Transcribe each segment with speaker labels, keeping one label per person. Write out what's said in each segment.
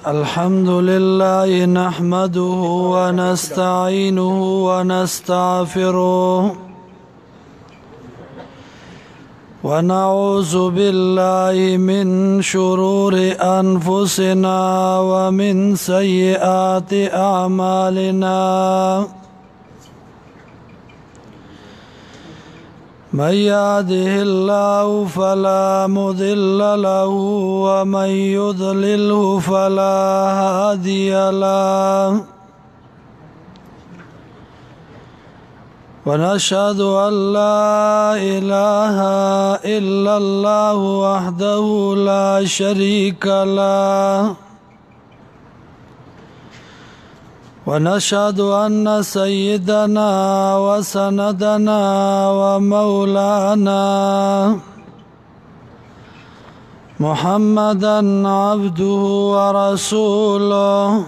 Speaker 1: الحمد لله نحمده ونستعينه ونستغفره ونعوذ بالله من شرور أنفسنا ومن سيئات أعمالنا من يهده الله فلا مضل له ومن يضلله فلا هادي له ونشهد أن لا إله إلا الله وحده لا شريك له ونشهد أن سيدنا وسندنا ومولانا محمدا عبده ورسوله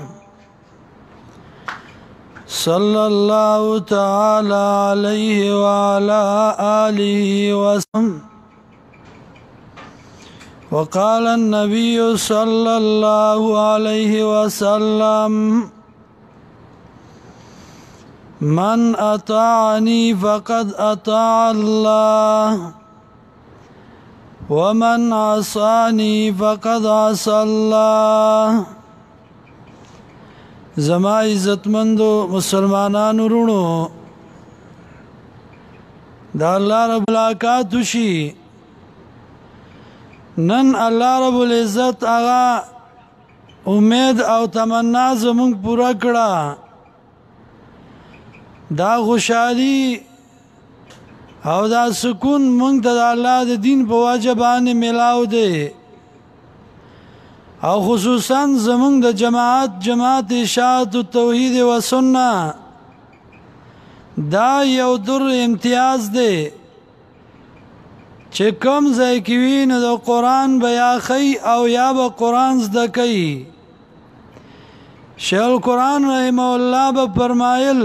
Speaker 1: صلى الله تعالى عليه وعلى آله وسلم وقال النبي صلى الله عليه وسلم من أطاعني فقد أطاع الله ومن عصاني فقد عصى الله. زما عزتمندو مسلمانانو رونو دا الله رب العالمین شي نن الله رب العزت آغا امید او تمنا زمونږ پورا کړه. دا خوشحالی او دا سکون مونږ ته د الله د دین په وجه باندې ملاو دی او خصوصا زمونږ د جماعت اشاعت التوحید و سنت دا یو در امتیاز دی چې کوم ځای کې وي نو د قرآن به یا ښیي او یا به قرآن زده کوي. شیخ القرآن رحمه الله به فرمایل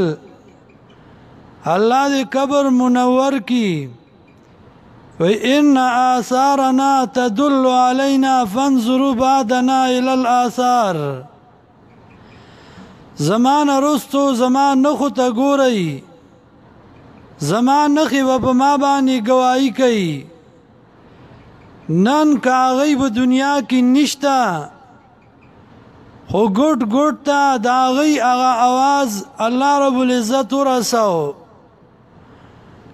Speaker 1: اللہ دے قبر منور کی وَإِنَّ آثَارَنَا تَدُلُّ عَلَيْنَا فَانْظُرُوا بَعْدَنَا إِلَى الْآثَارِ. زمان رستو زمان نخو تا گورئی زمان نخی و پا ما بانی گواہی کئی نن کاغی با دنیا کی نشتا خو گوٹ گوٹ تا داغی اغا آواز اللہ رب العزت رساو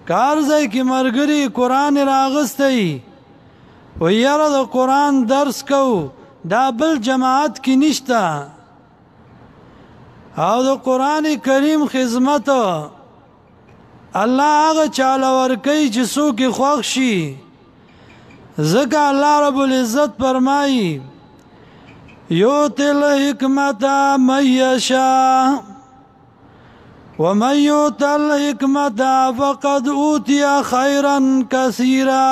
Speaker 1: کارزای کی مرګری قرآن راغستی و یاره د قرآن درس کو دا بل جماعت کی نشتا او د قرآن کریم خدمت الله هغه چاله ورکی چې څوک خوښ شي. ځکه الله رب العزت فرمایي یؤتی الحکمت من یشاء ومن یؤت الحکمت فقد اوتی خیرا کثیرا.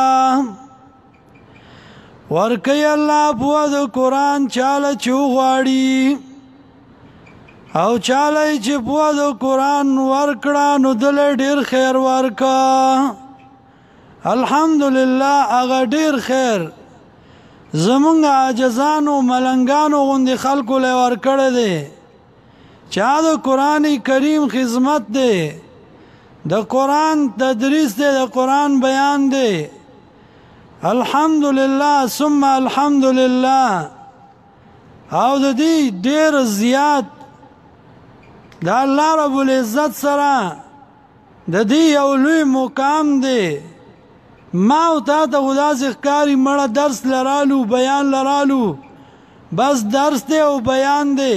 Speaker 1: ورکی الله په د قرآن چاله چې وغواړي او چاله چې په د قرآن ورکړه نو دل ډیر خیر ورکا. الحمدلله هغه ډیر خیر زمونږ عاجزانو ملنګانو غوندې خلکو له ورکړه دی چا د قرآن کریم خدمت دی د قرآن تدریس دی د قرآن بیان دی. الحمدلله ثم الحمدلله او د دې ډیر زیات د الله رب العزت سره د دې یو لوی مقام دی. ما او تا ته خدا ښکاری مړه درس لرالو بیان لرالو بس درس دی او بیان دی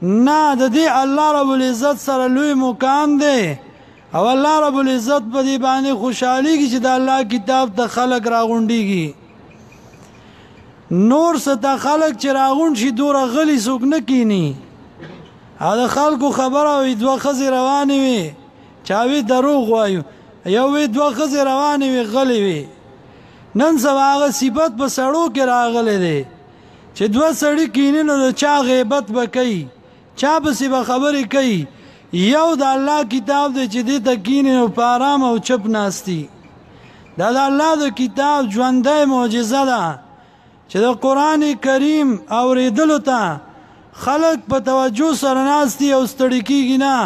Speaker 1: نه د دې الله رب العزت سره لوی مقام دی او الله رب العزت په دې باندې خوشحاليږي چې د الله کتاب ته خلق راغونډيږي. نور څه خلق چې راغونډ شي دوره غلي څوک نه کینی. دا خلکو خبره وي دوه ښځې روانې وي چاوي دروغ وایو یو وی دوه ښځې روانې وي غلې وي. نن سبا هغه صفت په سړو کې راغلی دی چې دوه سړي کینی نو د چا غیبت به کوي چا پسې به خبرې کوي. یو د الله کتاب دی چې دې ته کینی نو په ارام او چپ ناستی. دا د الله د کتاب ژوندی معجزه ده چې د قران کریم اوریدلو ته خلق په توجه سره ناستي او ستړي کیږي نه.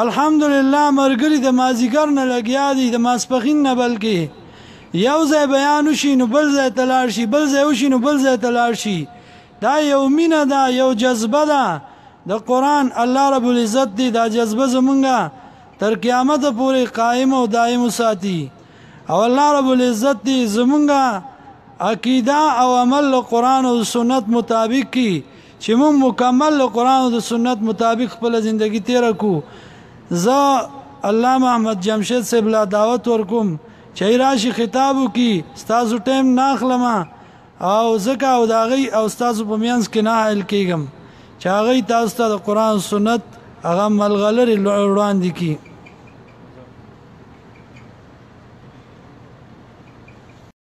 Speaker 1: الحمدلله مرګري د مازیګر نه لګیا دي، د ماسپخین نه، بلکې یو ځای بیان وشي نو بل ځای ته لاړ شي، بل ځای وشي نو بل ځای ته لاړ شي. دا یو مینه ده، یو جذبه ده د قرآن. الله رب العزت دی دا جذبه زمونږه تر قیامت پورې قائم او دائم ساتي. او الله رب العزت دی زمونږه عقیده او عمل قرآن او سنت مطابق کی، چې مون مکمل قرآن او سنت مطابق خپل زندگی تیر کو. زه علامه احمد جمشید صاحب لا دعوت ورکوم چې راشي خطابو کی، ستاسو ټیم ناخلم او زکه او داغي او ستاسو په میانس کې نه حل کېږم چې هغه تاسو ته د قرآن سنت هغه ملغلري وړاندې کی.